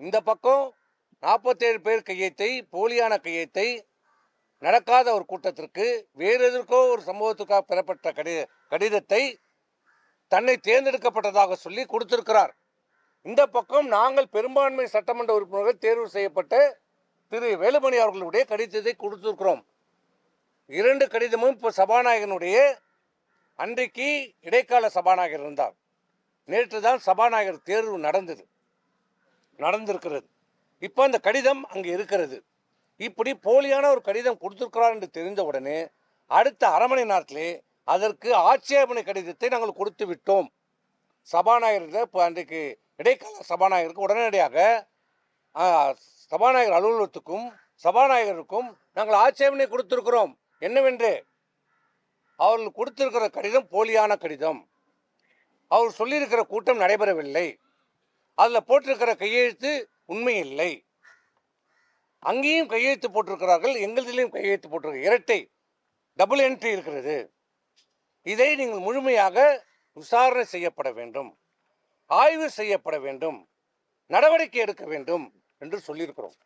இந்த பக்கம் 47 பேர் கையெழுத்தை, போலியான கையெழுத்தை, நடக்காத ஒரு கூட்டத்திற்கு வேறு எதற்கோ ஒரு சம்பவத்துக்காக பெறப்பட்ட கடிதத்தை தன்னை தேர்ந்தெடுக்கப்பட்டதாக சொல்லி கொடுத்திருக்கிறார். இந்த பக்கம் நாங்கள் பெரும்பான்மை சட்டமன்ற உறுப்பினர்கள் தேர்வு செய்யப்பட்ட திரு வேலுமணி அவர்களுடைய கடிதத்தை கொடுத்திருக்கிறோம். 2 கடிதமும் இப்போ சபாநாயகனுடைய அன்றைக்கு இடைக்கால சபாநாயகர் இருந்தார். நேற்று தான் சபாநாயகர் தேர்வு நடந்திருக்கிறது. இப்போ அந்த கடிதம் அங்கே இருக்கிறது. இப்படி போலியான ஒரு கடிதம் கொடுத்திருக்கிறார் என்று தெரிந்தவுடனே அடுத்த அரை மணி நேரத்திலே அதற்கு ஆட்சேபனை கடிதத்தை நாங்கள் கொடுத்து விட்டோம். சபாநாயகர் இப்போ அன்றைக்கு இடைக்கால சபாநாயகருக்கு உடனடியாக சபாநாயகர் அலுவலகத்துக்கும் சபாநாயகருக்கும் நாங்கள் ஆட்சேபனை கொடுத்திருக்கிறோம். என்னவென்று அவர்கள் கொடுத்திருக்கிற கடிதம் போலியான கடிதம். அவர் சொல்லியிருக்கிற கூட்டம் நடைபெறவில்லை. அதில் போட்டிருக்கிற கையெழுத்து உண்மை இல்லை. அங்கேயும் கையெழுத்து போட்டிருக்கிறார்கள், எங்களிலையும் கையெழுத்து போட்டிருக்க இரட்டை டபுள் என்ட்ரி இருக்கிறது. இதை நீங்கள் முழுமையாக விசாரணை செய்யப்பட வேண்டும், ஆய்வு செய்யப்பட வேண்டும், நடவடிக்கை எடுக்க வேண்டும் என்று சொல்லியிருக்கிறோம்.